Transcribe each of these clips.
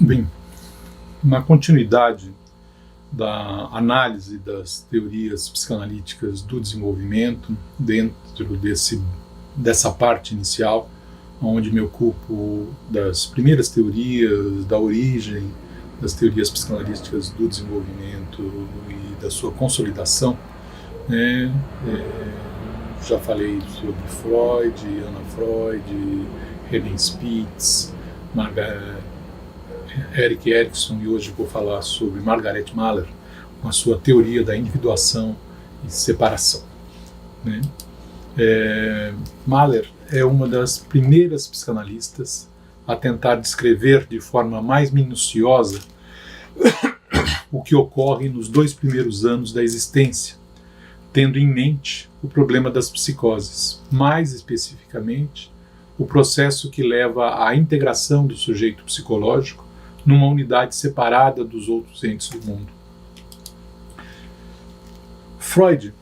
Bem, na continuidade da análise das teorias psicanalíticas do desenvolvimento, dentro dessa parte inicial, onde me ocupo das primeiras teorias, da origem das teorias psicanalíticas do desenvolvimento e da sua consolidação, já falei sobre Freud, Anna Freud, Helen Spitz, Erik Erikson, e hoje vou falar sobre Margaret Mahler, com a sua teoria da individuação e separação. Mahler é uma das primeiras psicanalistas a tentar descrever de forma mais minuciosa o que ocorre nos 2 primeiros anos da existência, tendo em mente o problema das psicoses, mais especificamente o processo que leva à integração do sujeito psicológico numa unidade separada dos outros entes do mundo. Freud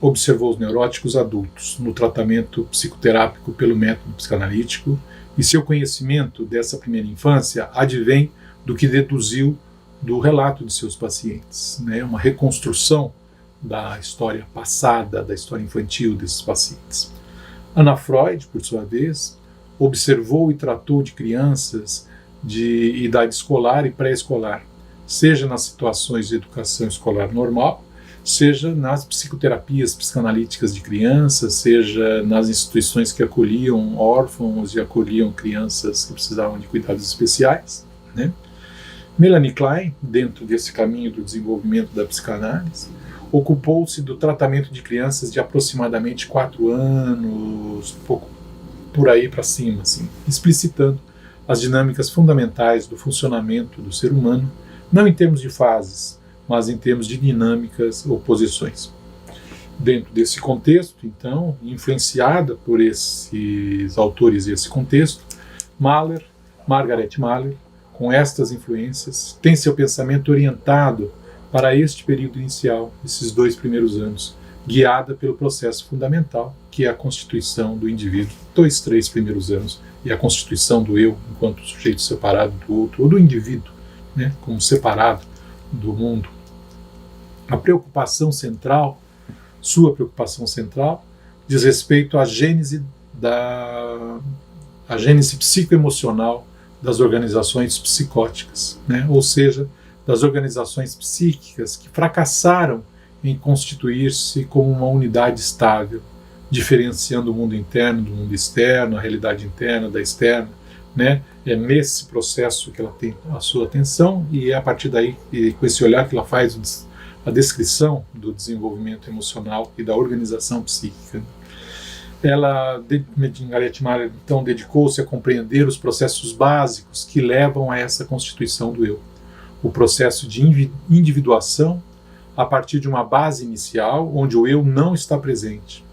observou os neuróticos adultos no tratamento psicoterápico pelo método psicanalítico, e seu conhecimento dessa primeira infância advém do que deduziu do relato de seus pacientes, uma reconstrução da história passada, da história infantil desses pacientes. Anna Freud, por sua vez, observou e tratou de crianças de idade escolar e pré-escolar, seja nas situações de educação escolar normal, seja nas psicoterapias psicanalíticas de crianças, seja nas instituições que acolhiam órfãos e acolhiam crianças que precisavam de cuidados especiais. Melanie Klein, dentro desse caminho do desenvolvimento da psicanálise, ocupou-se do tratamento de crianças de aproximadamente 4 anos, um pouco por aí para cima, explicitando as dinâmicas fundamentais do funcionamento do ser humano, não em termos de fases, mas em termos de dinâmicas ou posições. Dentro desse contexto, então, influenciada por esses autores e esse contexto, Margaret Mahler, com estas influências, tem seu pensamento orientado para este período inicial, esses 2 primeiros anos, guiada pelo processo fundamental, que é a constituição do indivíduo, 3 primeiros anos, e a constituição do eu enquanto sujeito separado do outro, ou do indivíduo, como separado do mundo. A preocupação central, sua preocupação central, diz respeito à gênese psicoemocional das organizações psicóticas, ou seja, das organizações psíquicas que fracassaram em constituir-se como uma unidade estável, diferenciando o mundo interno do mundo externo, a realidade interna da externa. É nesse processo que ela tem a sua atenção, e é a partir daí, com esse olhar, que ela faz a descrição do desenvolvimento emocional e da organização psíquica. Margaret Mahler, então, dedicou-se a compreender os processos básicos que levam a essa constituição do eu. O processo de individuação a partir de uma base inicial, onde o eu não está presente,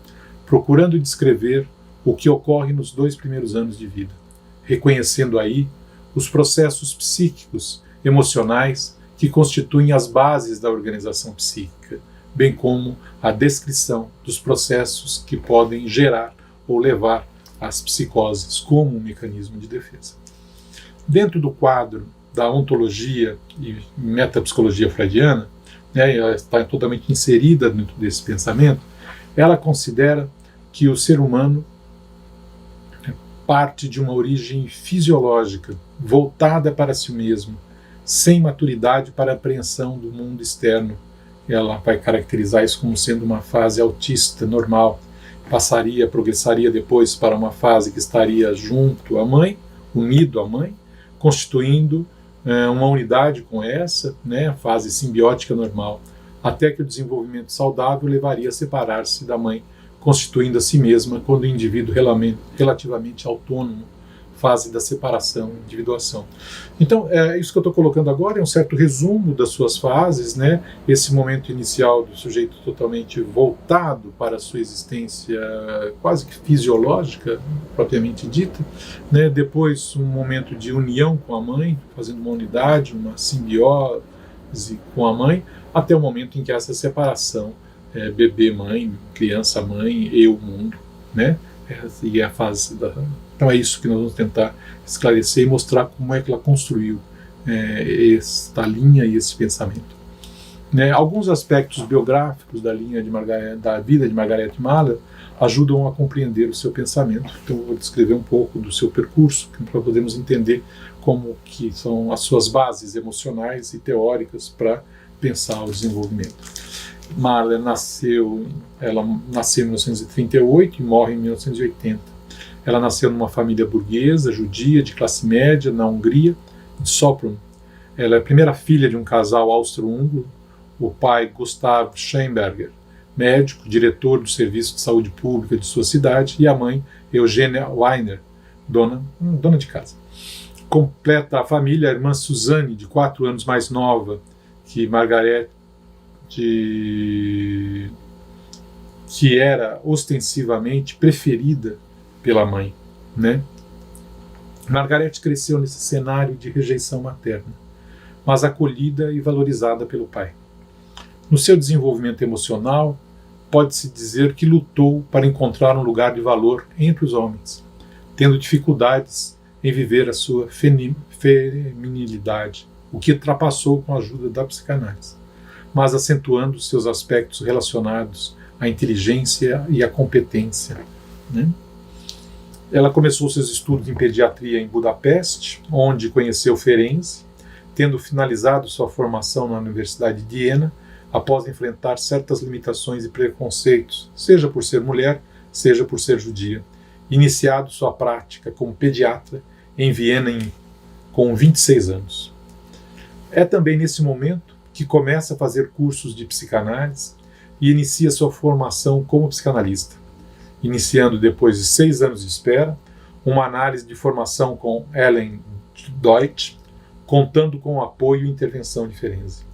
procurando descrever o que ocorre nos 2 primeiros anos de vida, reconhecendo aí os processos psíquicos, emocionais, que constituem as bases da organização psíquica, bem como a descrição dos processos que podem gerar ou levar às psicoses como um mecanismo de defesa. Dentro do quadro da ontologia e metapsicologia freudiana, ela está totalmente inserida dentro desse pensamento, ela considera que o ser humano parte de uma origem fisiológica, voltada para si mesmo, sem maturidade para a apreensão do mundo externo. Ela vai caracterizar isso como sendo uma fase autista normal, progressaria depois para uma fase que estaria junto à mãe, unido à mãe, constituindo uma unidade com essa, a fase simbiótica normal, até que o desenvolvimento saudável levaria a separar-se da mãe, constituindo a si mesma quando o indivíduo relativamente autônomo, fase da separação, individuação. Então, isso que eu estou colocando agora é um certo resumo das suas fases, esse momento inicial do sujeito totalmente voltado para a sua existência quase que fisiológica, propriamente dita, depois um momento de união com a mãe, fazendo uma unidade, uma simbiose com a mãe, até o momento em que essa separação, bebê-mãe, criança-mãe, eu-mundo, e a fase da... Então é isso que nós vamos tentar esclarecer e mostrar como é que ela construiu esta linha e esse pensamento. Alguns aspectos biográficos da linha da vida de Margaret Mahler ajudam a compreender o seu pensamento. Então eu vou descrever um pouco do seu percurso para podermos entender como que são as suas bases emocionais e teóricas para pensar o desenvolvimento. Mahler nasceu em 1938 e morre em 1980. Ela nasceu numa família burguesa, judia, de classe média, na Hungria, de Sopron. Ela é a primeira filha de um casal austro-húngaro, o pai Gustav Scheinberger, médico, diretor do Serviço de Saúde Pública de sua cidade, e a mãe, Eugênia Weiner, dona de casa. Completa a família a irmã Suzanne, de 4 anos mais nova que Margaret, que era ostensivamente preferida pela mãe. Margaret cresceu nesse cenário de rejeição materna, mas acolhida e valorizada pelo pai. No seu desenvolvimento emocional, pode-se dizer que lutou para encontrar um lugar de valor entre os homens, tendo dificuldades em viver a sua feminilidade, o que ultrapassou com a ajuda da psicanálise, mas acentuando seus aspectos relacionados à inteligência e à competência. Ela começou seus estudos em pediatria em Budapeste, onde conheceu Ferenczi, tendo finalizado sua formação na Universidade de Viena, após enfrentar certas limitações e preconceitos, seja por ser mulher, seja por ser judia, iniciado sua prática como pediatra em Viena com 26 anos. É também nesse momento que começa a fazer cursos de psicanálise e inicia sua formação como psicanalista, iniciando depois de 6 anos de espera, uma análise de formação com Ellen Deutsch, contando com o apoio e intervenção de Ferenczi.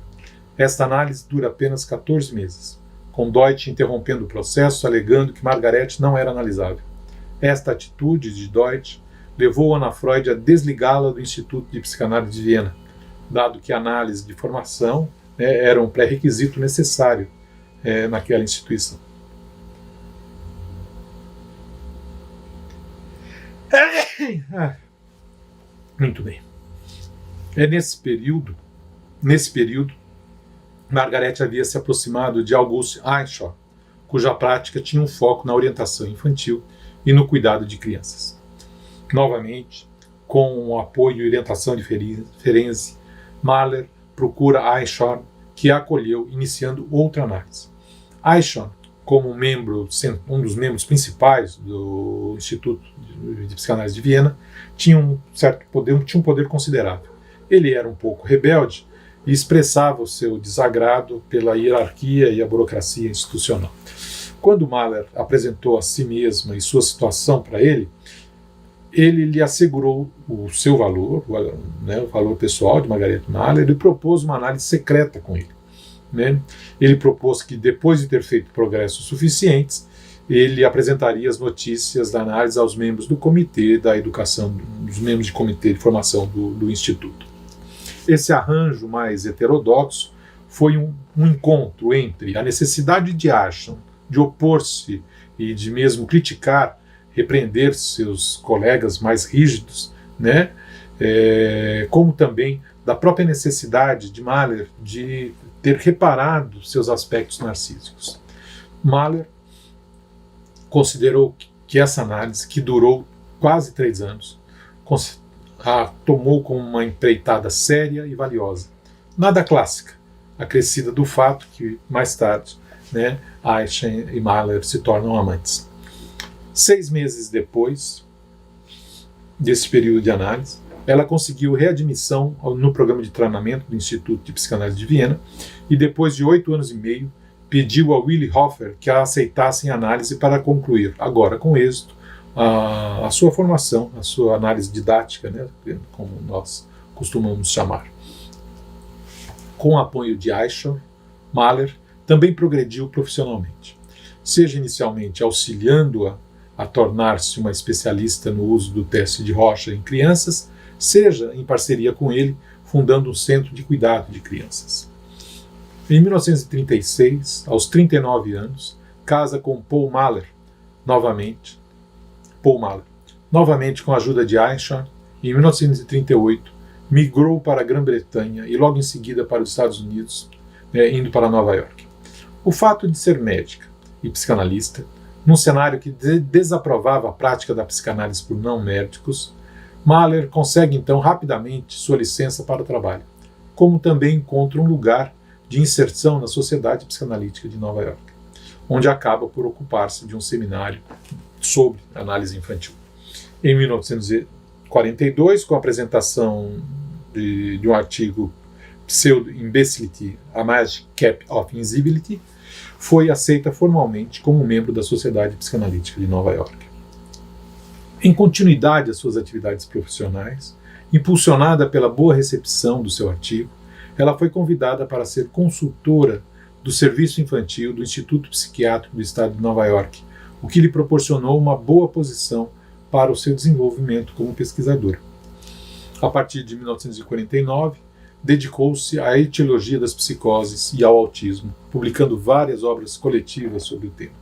Esta análise dura apenas 14 meses, com Deutsch interrompendo o processo, alegando que Margaret não era analisável. Esta atitude de Deutsch levou Ana Freud a desligá-la do Instituto de Psicanálise de Viena, dado que a análise de formação era um pré-requisito necessário naquela instituição. Muito bem. Nesse período, Margaret havia se aproximado de August Eicheln, cuja prática tinha um foco na orientação infantil e no cuidado de crianças. Novamente, com o apoio e orientação de Ferenczi, Mahler procura Eicheln, que a acolheu, iniciando outra análise. Eicheln, como um dos membros principais do Instituto de Psicanálise de Viena, tinha um poder considerável. Ele era um pouco rebelde e expressava o seu desagrado pela hierarquia e a burocracia institucional. Quando Mahler apresentou a si mesma e sua situação para ele lhe assegurou o seu valor, o valor pessoal de Margaret Mahler, e propôs uma análise secreta com ele. Ele propôs que, depois de ter feito progressos suficientes, ele apresentaria as notícias da análise aos membros do comitê da educação, dos membros de comitê de formação do Instituto. Esse arranjo mais heterodoxo foi um encontro entre a necessidade de Eicheln de opor-se e de mesmo criticar, repreender seus colegas mais rígidos, como também da própria necessidade de Mahler de ter reparado seus aspectos narcísicos. Mahler considerou que essa análise, que durou quase 3 anos, a tomou como uma empreitada séria e valiosa. Nada clássica, acrescida do fato que, mais tarde, Eicheln e Mahler se tornam amantes. 6 meses depois desse período de análise, ela conseguiu readmissão no programa de treinamento do Instituto de Psicanálise de Viena e, depois de 8 anos e meio, pediu a Willi Hofer que a aceitasse em análise para concluir, agora com êxito, a sua formação, a sua análise didática, como nós costumamos chamar. Com o apoio de Eicheln, Mahler também progrediu profissionalmente, seja inicialmente auxiliando-a a tornar-se uma especialista no uso do teste de Rocha em crianças, seja em parceria com ele, fundando um centro de cuidado de crianças. Em 1936, aos 39 anos, casa com Paul Mahler, novamente com a ajuda de Eicheln. Em 1938, migrou para a Grã-Bretanha e logo em seguida para os Estados Unidos, indo para Nova York. O fato de ser médica e psicanalista, num cenário que desaprovava a prática da psicanálise por não médicos, Mahler consegue então rapidamente sua licença para o trabalho, como também encontra um lugar de inserção na Sociedade Psicanalítica de Nova York, onde acaba por ocupar-se de um seminário sobre análise infantil. Em 1942, com a apresentação de um artigo Pseudo-Imbecility, a Magic Cap of Invisibility, foi aceita formalmente como membro da Sociedade Psicanalítica de Nova York. Em continuidade às suas atividades profissionais, impulsionada pela boa recepção do seu artigo, ela foi convidada para ser consultora do Serviço Infantil do Instituto Psiquiátrico do Estado de Nova York, o que lhe proporcionou uma boa posição para o seu desenvolvimento como pesquisadora. A partir de 1949, dedicou-se à etiologia das psicoses e ao autismo, publicando várias obras coletivas sobre o tema.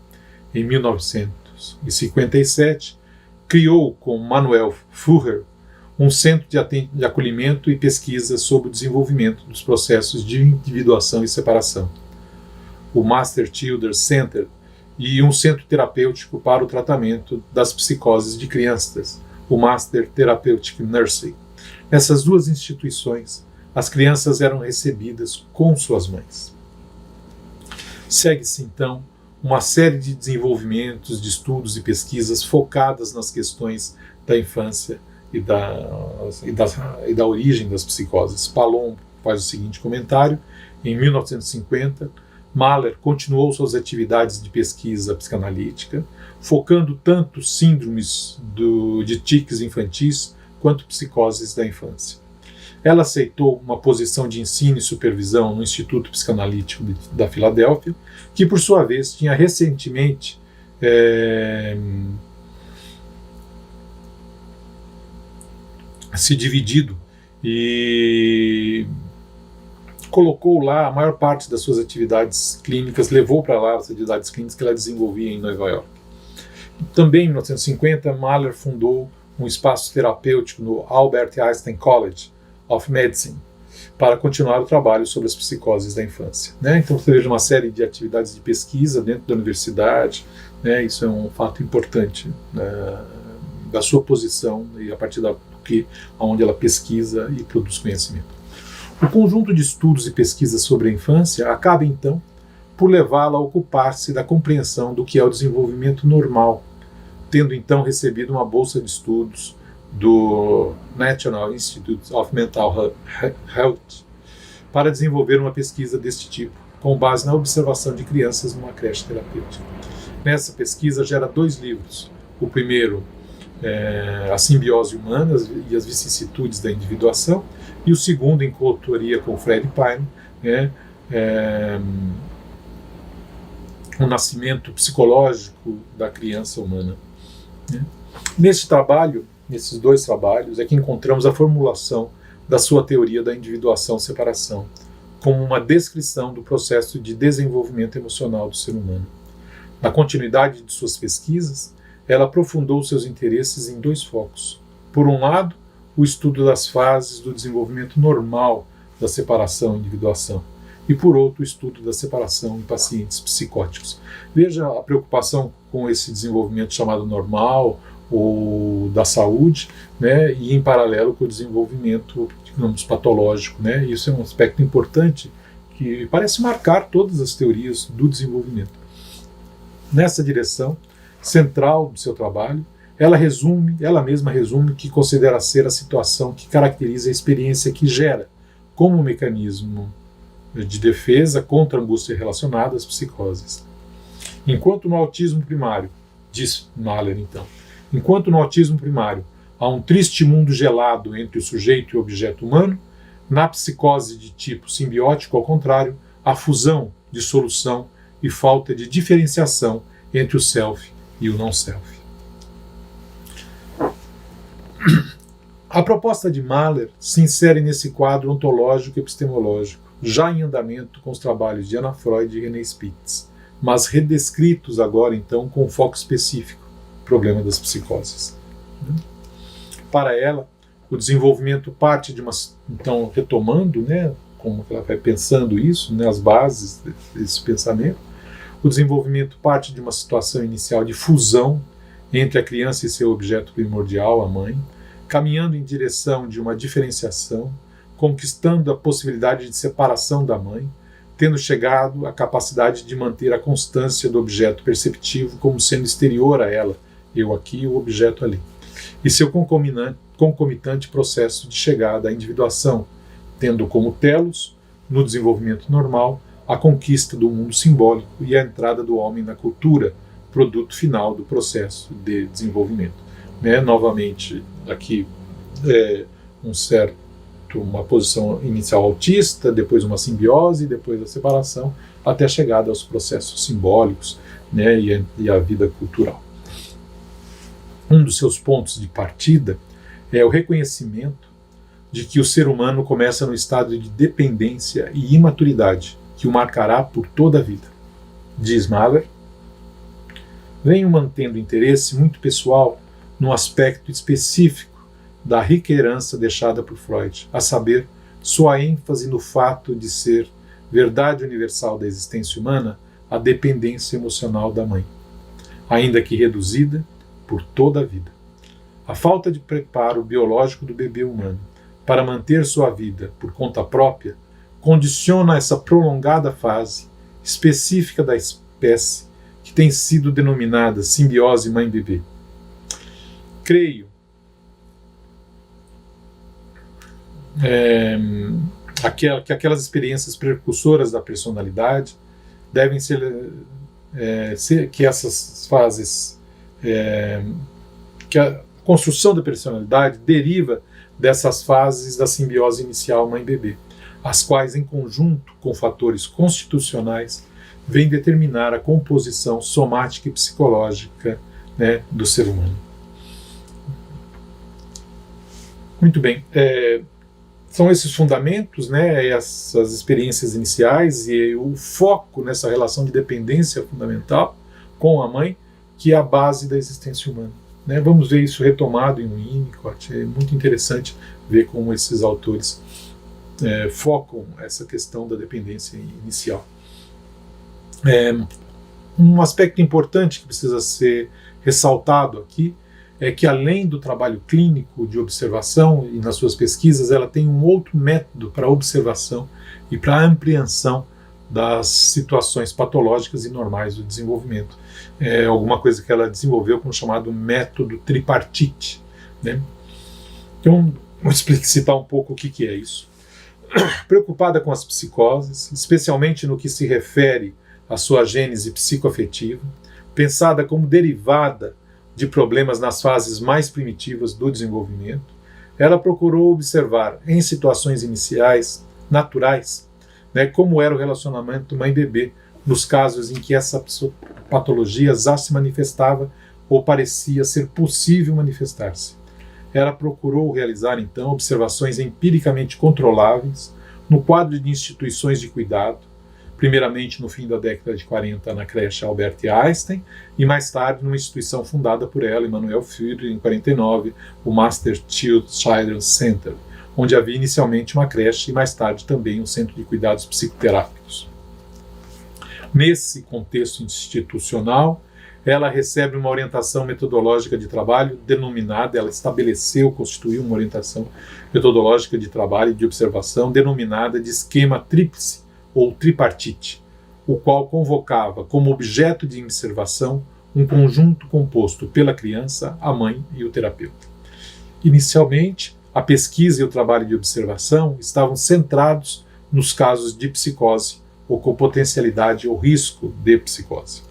Em 1957, criou com Manuel Furrer um centro de acolhimento e pesquisa sobre o desenvolvimento dos processos de individuação e separação, o Master Children's Center, e um centro terapêutico para o tratamento das psicoses de crianças, o Master Therapeutic Nursery. Nessas duas instituições, as crianças eram recebidas com suas mães. Segue-se, então, uma série de desenvolvimentos, de estudos e pesquisas focadas nas questões da infância e da origem das psicoses. Palom faz o seguinte comentário: em 1950, Mahler continuou suas atividades de pesquisa psicanalítica, focando tanto síndromes de tiques infantis quanto psicoses da infância. Ela aceitou uma posição de ensino e supervisão no Instituto Psicanalítico da Filadélfia, que por sua vez tinha recentemente se dividido e colocou lá a maior parte das suas atividades clínicas, levou para lá as atividades clínicas que ela desenvolvia em Nova York. Também em 1950, Mahler fundou um espaço terapêutico no Albert Einstein College of Medicine para continuar o trabalho sobre as psicoses da infância. Então você veja uma série de atividades de pesquisa dentro da universidade, isso é um fato importante da sua posição e a partir onde ela pesquisa e produz conhecimento. O conjunto de estudos e pesquisas sobre a infância acaba, então, por levá-la a ocupar-se da compreensão do que é o desenvolvimento normal, tendo, então, recebido uma bolsa de estudos do National Institute of Mental Health para desenvolver uma pesquisa deste tipo, com base na observação de crianças numa creche terapêutica. Nessa pesquisa gera 2 livros. O primeiro, A Simbiose Humana e as Vicissitudes da Individuação, e o segundo, em coautoria com Fred Pine, O Nascimento Psicológico da Criança Humana. Nesses 2 trabalhos, é que encontramos a formulação da sua teoria da individuação-separação, como uma descrição do processo de desenvolvimento emocional do ser humano. Na continuidade de suas pesquisas, ela aprofundou seus interesses em 2 focos. Por um lado, o estudo das fases do desenvolvimento normal da separação e individuação, e por outro, o estudo da separação em pacientes psicóticos. Veja a preocupação com esse desenvolvimento chamado normal ou da saúde, e em paralelo com o desenvolvimento, digamos, patológico. Isso é um aspecto importante que parece marcar todas as teorias do desenvolvimento. Nessa direção central do seu trabalho, ela mesma resume o que considera ser a situação que caracteriza a experiência que gera, como um mecanismo de defesa contra a angústia relacionada às psicoses. Enquanto no autismo primário, diz Mahler então, enquanto no autismo primário há um triste mundo gelado entre o sujeito e o objeto humano, na psicose de tipo simbiótico, ao contrário, há fusão, dissolução e falta de diferenciação entre o self e o não-self. A proposta de Mahler se insere nesse quadro ontológico e epistemológico, já em andamento com os trabalhos de Anna Freud e René Spitz, mas redescritos agora, então, com um foco específico, o problema das psicoses. Para ela, O desenvolvimento parte de uma... Então, retomando, né, como ela vai pensando isso, né, as bases desse pensamento, o desenvolvimento parte de uma situação inicial de fusão entre a criança e seu objeto primordial, a mãe, caminhando em direção de uma diferenciação, conquistando a possibilidade de separação da mãe, tendo chegado à capacidade de manter a constância do objeto perceptivo como sendo exterior a ela, eu aqui e o objeto ali, e seu concomitante processo de chegada à individuação, tendo como telos, no desenvolvimento normal, a conquista do mundo simbólico e a entrada do homem na cultura, produto final do processo de desenvolvimento. Né? Novamente, aqui uma posição inicial autista, depois uma simbiose, depois a separação, até a chegada aos processos simbólicos, né, e a vida cultural. Um dos seus pontos de partida é o reconhecimento de que o ser humano começa no estado de dependência e imaturidade, que o marcará por toda a vida. Diz Mahler, venho mantendo interesse muito pessoal num aspecto específico da rica herança deixada por Freud, a saber, sua ênfase no fato de ser verdade universal da existência humana a dependência emocional da mãe, ainda que reduzida por toda a vida. A falta de preparo biológico do bebê humano para manter sua vida por conta própria condiciona essa prolongada fase específica da espécie que tem sido denominada simbiose mãe-bebê. Creio que aquelas experiências precursoras da personalidade devem ser que essas fases, que a construção da personalidade deriva dessas fases da simbiose inicial mãe-bebê, as quais, em conjunto com fatores constitucionais, vêm determinar a composição somática e psicológica, né, do ser humano. Muito bem. São esses fundamentos, né, essas experiências iniciais e o foco nessa relação de dependência fundamental com a mãe, que é a base da existência humana. Né? Vamos ver isso retomado em Winnicott. É muito interessante ver como esses autores focam essa questão da dependência inicial. Um aspecto importante que precisa ser ressaltado aqui é que, além do trabalho clínico de observação e nas suas pesquisas, ela tem um outro método para observação e para ampliação das situações patológicas e normais do desenvolvimento. Alguma coisa que ela desenvolveu com o chamado método tripartite. Né? Então, vou explicitar um pouco o que é isso. Preocupada com as psicoses, especialmente no que se refere à sua gênese psicoafetiva, pensada como derivada de problemas nas fases mais primitivas do desenvolvimento, ela procurou observar em situações iniciais, naturais, né, como era o relacionamento mãe-bebê, nos casos em que essa patologia já se manifestava ou parecia ser possível manifestar-se. Ela procurou realizar, então, observações empiricamente controláveis no quadro de instituições de cuidado, primeiramente no fim da década de 40 na creche Albert Einstein, e mais tarde numa instituição fundada por ela, Emanuel Führer, em 49, o Master Children's Center, onde havia inicialmente uma creche e mais tarde também um centro de cuidados psicoterápicos. Nesse contexto institucional, ela recebe uma orientação metodológica de trabalho denominada, ela constituiu uma orientação metodológica de trabalho e de observação denominada de esquema tríplice, ou tripartite, o qual convocava como objeto de observação um conjunto composto pela criança, a mãe e o terapeuta. Inicialmente, a pesquisa e o trabalho de observação estavam centrados nos casos de psicose ou com potencialidade ou risco de psicose.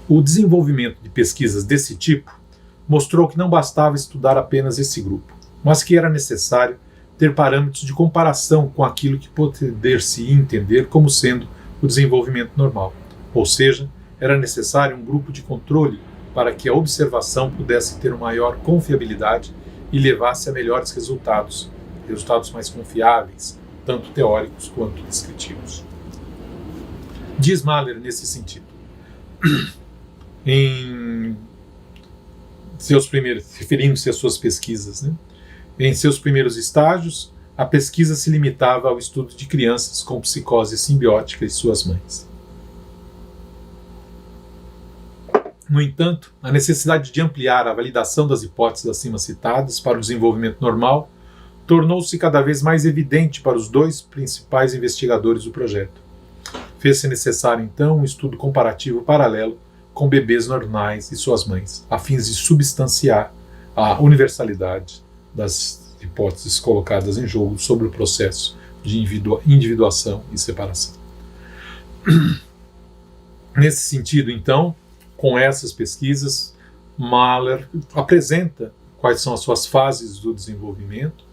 O desenvolvimento de pesquisas desse tipo mostrou que não bastava estudar apenas esse grupo, mas que era necessário ter parâmetros de comparação com aquilo que poder-se entender como sendo o desenvolvimento normal. Ou seja, era necessário um grupo de controle para que a observação pudesse ter maior confiabilidade e levasse a melhores resultados mais confiáveis, tanto teóricos quanto descritivos. Diz Mahler nesse sentido, em seus primeiros, referindo-se às suas pesquisas, né? Em seus primeiros estágios, a pesquisa se limitava ao estudo de crianças com psicose simbiótica e suas mães. No entanto, a necessidade de ampliar a validação das hipóteses acima citadas para o desenvolvimento normal tornou-se cada vez mais evidente para os dois principais investigadores do projeto. Fez-se necessário, então, um estudo comparativo paralelo com bebês normais e suas mães, a fim de substanciar a universalidade das hipóteses colocadas em jogo sobre o processo de individuação e separação. Nesse sentido, então, com essas pesquisas, Mahler apresenta quais são as suas fases do desenvolvimento,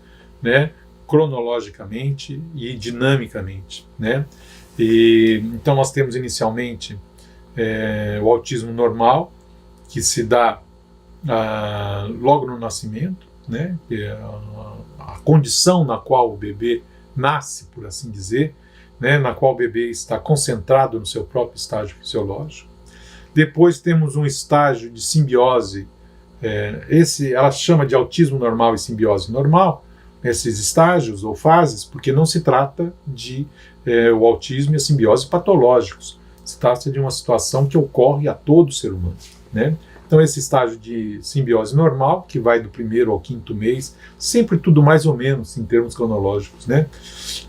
né, cronologicamente e dinamicamente, né? Então nós temos inicialmente o autismo normal, que se dá logo no nascimento, né? A condição na qual o bebê nasce, por assim dizer, né? Na qual o bebê está concentrado no seu próprio estágio fisiológico. Depois temos um estágio de simbiose, ela chama de autismo normal e simbiose normal, esses estágios ou fases, porque não se trata de o autismo e a simbiose patológicos, se trata de uma situação que ocorre a todo ser humano, né? Então esse estágio de simbiose normal, que vai do 1º ao 5º mês, sempre tudo mais ou menos em termos cronológicos, né?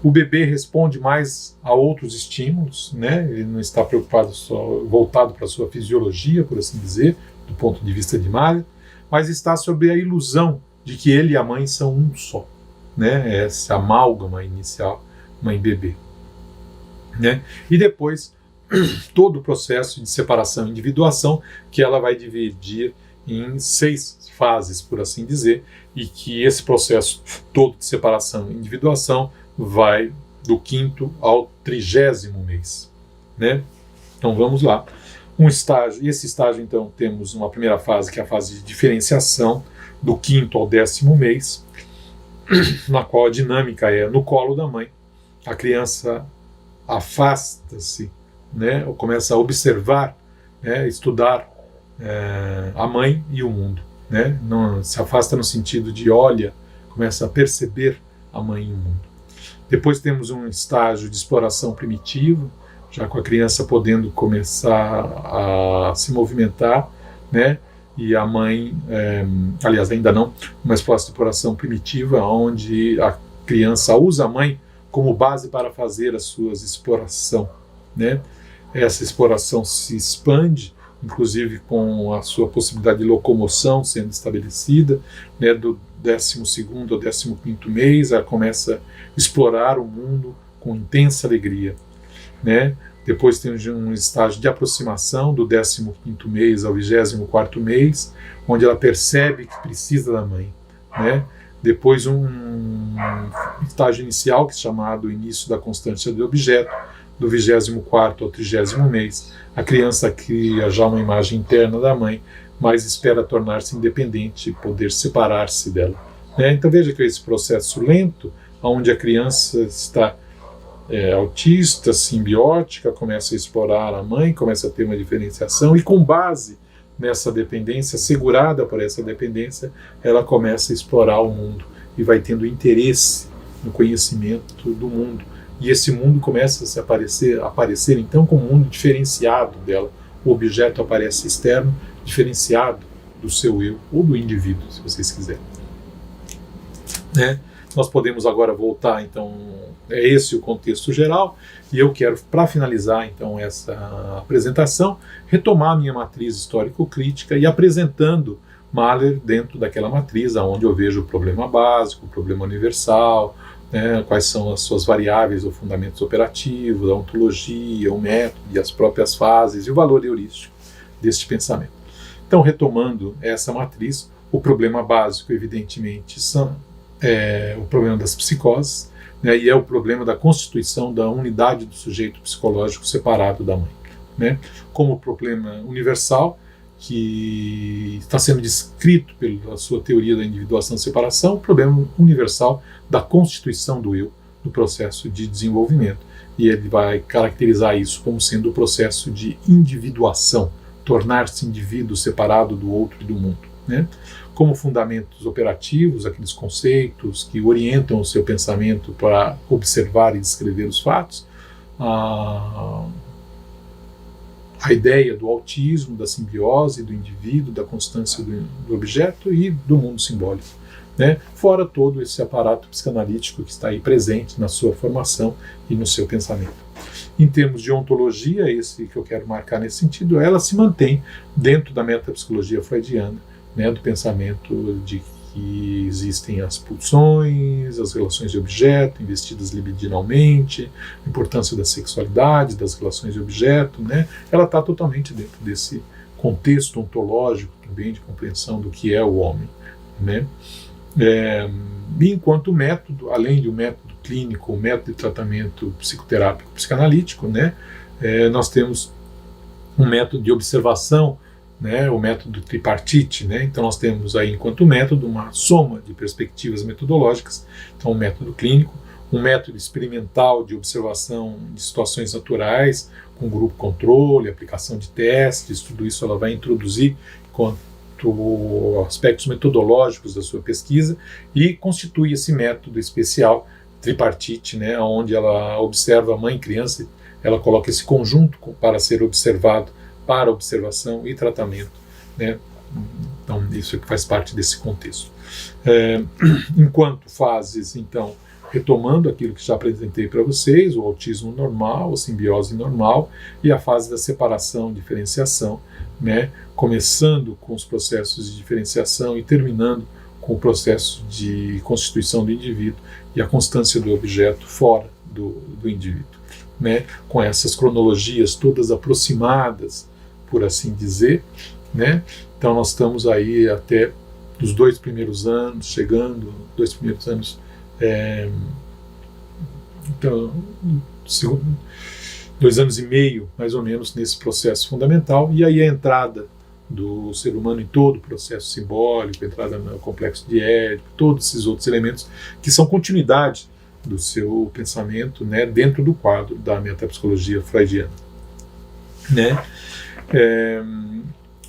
O bebê responde mais a outros estímulos, né? Ele não está preocupado só, voltado para a sua fisiologia, por assim dizer, do ponto de vista de Mahler, mas está sob a ilusão de que ele e a mãe são um só, né? Essa amálgama inicial, mãe-bebê, né? E depois todo o processo de separação e individuação, que ela vai dividir em 6 fases, por assim dizer, e que esse processo todo de separação e individuação vai do 5º ao 30º mês, né? Então vamos lá. E esse estágio, então, temos uma primeira fase, que é a fase de diferenciação, do 5º ao 10º mês, na qual a dinâmica é no colo da mãe, a criança afasta-se, né, ou começa a observar, né, estudar a mãe e o mundo, né, não se afasta no sentido de olha, começa a perceber a mãe e o mundo. Depois temos um estágio de exploração primitiva, já com a criança podendo começar a se movimentar, né, e a mãe, aliás, ainda não, uma exploração primitiva, onde a criança usa a mãe como base para fazer as suas exploração, né? Essa exploração se expande, inclusive com a sua possibilidade de locomoção sendo estabelecida, né? Do 12º ao 15º mês, ela começa a explorar o mundo com intensa alegria, né? Depois tem um estágio de aproximação do 15º mês ao 24º mês, onde ela percebe que precisa da mãe, né? Depois um estágio inicial, que é chamado início da constância do objeto, do 24º ao 30º mês. A criança cria já uma imagem interna da mãe, mas espera tornar-se independente e poder separar-se dela, né? Então veja que esse processo lento, onde a criança está autista, simbiótica, começa a explorar a mãe, começa a ter uma diferenciação, e com base nessa dependência, segurada por essa dependência, ela começa a explorar o mundo e vai tendo interesse no conhecimento do mundo. E esse mundo começa a se aparecer então como um mundo diferenciado dela. O objeto aparece externo, diferenciado do seu eu, ou do indivíduo, se vocês quiserem, né? Nós podemos agora voltar, então, é esse o contexto geral, e eu quero, para finalizar, então, essa apresentação, retomar a minha matriz histórico-crítica e apresentando Mahler dentro daquela matriz, onde eu vejo o problema básico, o problema universal, né, quais são as suas variáveis ou fundamentos operativos, a ontologia, o método e as próprias fases e o valor heurístico deste pensamento. Então, retomando essa matriz, o problema básico, evidentemente, o problema das psicoses, né, e é o problema da constituição da unidade do sujeito psicológico separado da mãe, né, como problema universal, que está sendo descrito pela sua teoria da individuação e separação, o problema universal da constituição do eu, do processo de desenvolvimento. E ele vai caracterizar isso como sendo o processo de individuação, tornar-se indivíduo separado do outro e do mundo, né? Como fundamentos operativos, aqueles conceitos que orientam o seu pensamento para observar e descrever os fatos, a ideia do autismo, da simbiose do indivíduo, da constância do objeto e do mundo simbólico, né? Fora todo esse aparato psicanalítico que está aí presente na sua formação e no seu pensamento. Em termos de ontologia, esse que eu quero marcar nesse sentido, ela se mantém dentro da metapsicologia freudiana, né, do pensamento de que existem as pulsões, as relações de objeto, investidas libidinalmente, a importância da sexualidade, das relações de objeto, né? Ela está totalmente dentro desse contexto ontológico também de compreensão do que é o homem, né? E enquanto método, além de um método clínico, um método de tratamento psicoterápico psicanalítico, né, nós temos um método de observação, né, o método tripartite, né? Então nós temos aí enquanto método uma soma de perspectivas metodológicas, então um método clínico, um método experimental de observação de situações naturais, com grupo controle, aplicação de testes, tudo isso ela vai introduzir quanto aspectos metodológicos da sua pesquisa e constitui esse método especial tripartite, né, onde ela observa a mãe e criança, ela coloca esse conjunto para ser observado, para observação e tratamento, né? Então isso é que faz parte desse contexto. Enquanto fases, então, retomando aquilo que já apresentei para vocês, o autismo normal, a simbiose normal e a fase da separação, diferenciação, né? Começando com os processos de diferenciação e terminando com o processo de constituição do indivíduo e a constância do objeto fora do indivíduo, né? Com essas cronologias todas aproximadas, por assim dizer, né? Então nós estamos aí até os 2 primeiros anos, chegando, 2 primeiros anos, então, 2 anos e meio, mais ou menos, nesse processo fundamental, e aí a entrada do ser humano em todo o processo simbólico, a entrada no complexo de Édipo, todos esses outros elementos que são continuidade do seu pensamento, né, dentro do quadro da metapsicologia freudiana, né?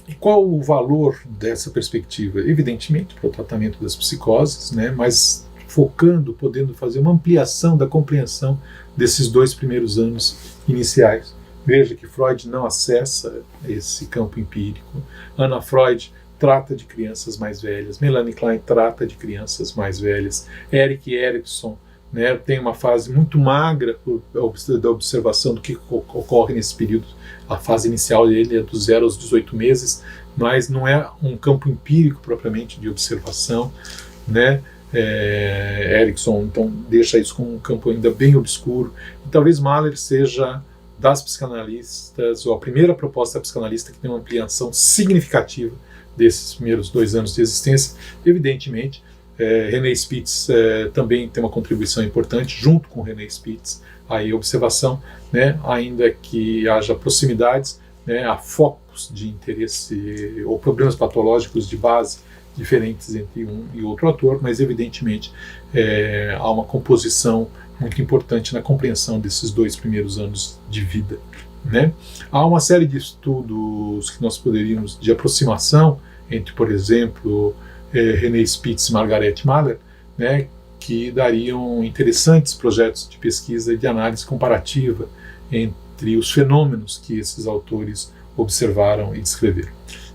E qual o valor dessa perspectiva? Evidentemente, para o tratamento das psicoses, né, mas focando, podendo fazer uma ampliação da compreensão desses 2 primeiros anos iniciais. Veja que Freud não acessa esse campo empírico. Anna Freud trata de crianças mais velhas, Melanie Klein trata de crianças mais velhas, Erik Erikson, né, tem uma fase muito magra da observação do que ocorre nesse período. A fase inicial dele é dos 0 aos 18 meses, mas não é um campo empírico propriamente de observação, né? Erikson então deixa isso como um campo ainda bem obscuro, e talvez Mahler seja das psicanalistas, ou a primeira proposta psicanalista que tem uma ampliação significativa desses primeiros 2 anos de existência. Evidentemente, René Spitz também tem uma contribuição importante, junto com René Spitz, aí observação, né, ainda que haja proximidades, né, há focos de interesse ou problemas patológicos de base diferentes entre um e outro autor, mas evidentemente há uma composição muito importante na compreensão desses 2 primeiros anos de vida, né? Há uma série de estudos que nós poderíamos, de aproximação entre, por exemplo, René Spitz e Margaret Mahler, né, que dariam interessantes projetos de pesquisa e de análise comparativa entre os fenômenos que esses autores observaram e descreveram.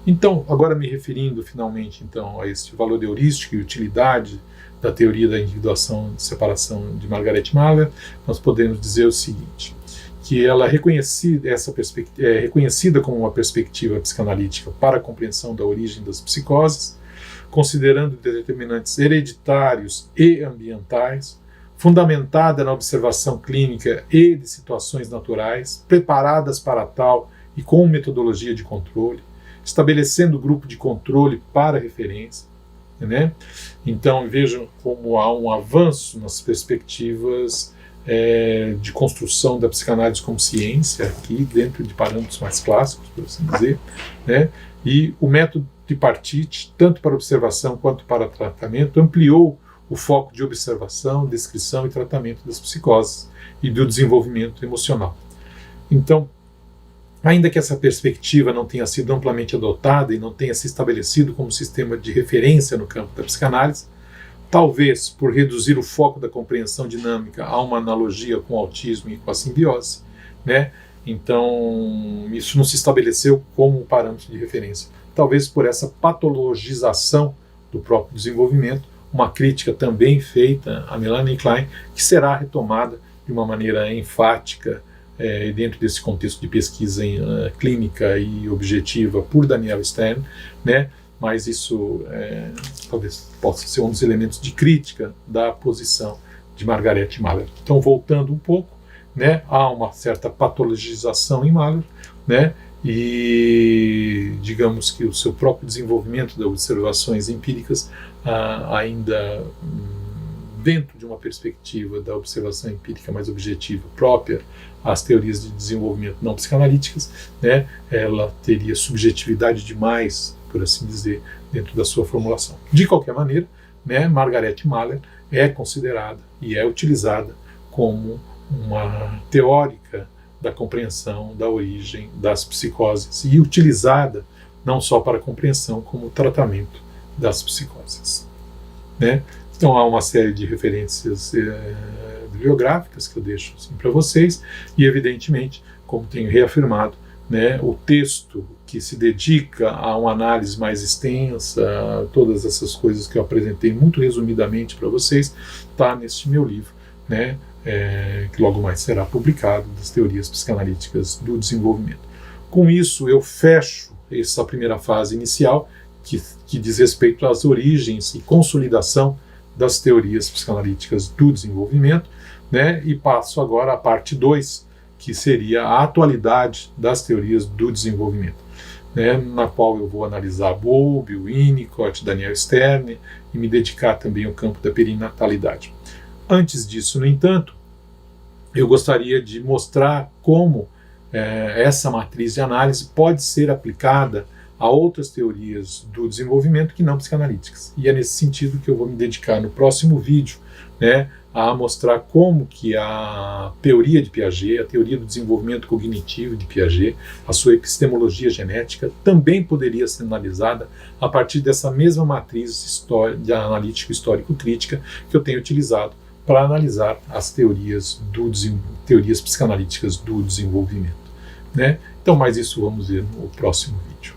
Então, agora me referindo finalmente então, a este valor heurístico e utilidade da teoria da individuação e separação de Margaret Mahler, nós podemos dizer o seguinte, que ela é reconhecida como uma perspectiva psicanalítica para a compreensão da origem das psicoses, considerando determinantes hereditários e ambientais, fundamentada na observação clínica e de situações naturais, preparadas para tal e com metodologia de controle, estabelecendo grupo de controle para referência, né? Então vejam como há um avanço nas perspectivas de construção da psicanálise como ciência, aqui dentro de parâmetros mais clássicos, por assim dizer, né? E o método tripartite, tanto para observação quanto para tratamento, ampliou o foco de observação, descrição e tratamento das psicoses e do desenvolvimento emocional. Então, ainda que essa perspectiva não tenha sido amplamente adotada e não tenha se estabelecido como sistema de referência no campo da psicanálise, talvez por reduzir o foco da compreensão dinâmica a uma analogia com o autismo e com a simbiose, né? Então, isso não se estabeleceu como parâmetro de referência. Talvez por essa patologização do próprio desenvolvimento, uma crítica também feita a Melanie Klein, que será retomada de uma maneira enfática dentro desse contexto de pesquisa clínica e objetiva por Daniel Stern, né? Mas isso talvez possa ser um dos elementos de crítica da posição de Margaret Mahler. Então, voltando um pouco, né, há uma certa patologização em Mahler, né, e digamos que o seu próprio desenvolvimento das observações empíricas ainda dentro de uma perspectiva da observação empírica mais objetiva própria às teorias de desenvolvimento não psicanalíticas, né, ela teria subjetividade demais, por assim dizer, dentro da sua formulação. De qualquer maneira, né, Margaret Mahler é considerada e é utilizada como uma teórica da compreensão da origem das psicoses e utilizada não só para a compreensão, como tratamento das psicoses, né? Então há uma série de referências bibliográficas que eu deixo assim, para vocês e, evidentemente, como tenho reafirmado, né, o texto que se dedica a uma análise mais extensa, todas essas coisas que eu apresentei muito resumidamente para vocês, está neste meu livro, né, que logo mais será publicado, das teorias psicanalíticas do desenvolvimento. Com isso, eu fecho essa primeira fase inicial, que diz respeito às origens e consolidação das teorias psicanalíticas do desenvolvimento, né, e passo agora à parte 2, que seria a atualidade das teorias do desenvolvimento, né, na qual eu vou analisar Bowlby, Winnicott, Daniel Stern e me dedicar também ao campo da perinatalidade. Antes disso, no entanto, eu gostaria de mostrar como essa matriz de análise pode ser aplicada a outras teorias do desenvolvimento que não psicanalíticas. E é nesse sentido que eu vou me dedicar no próximo vídeo, né, a mostrar como que a teoria de Piaget, a teoria do desenvolvimento cognitivo de Piaget, a sua epistemologia genética, também poderia ser analisada a partir dessa mesma matriz de analítico histórico-crítica que eu tenho utilizado para analisar as teorias psicanalíticas do desenvolvimento, né? Então, mais isso vamos ver no próximo vídeo.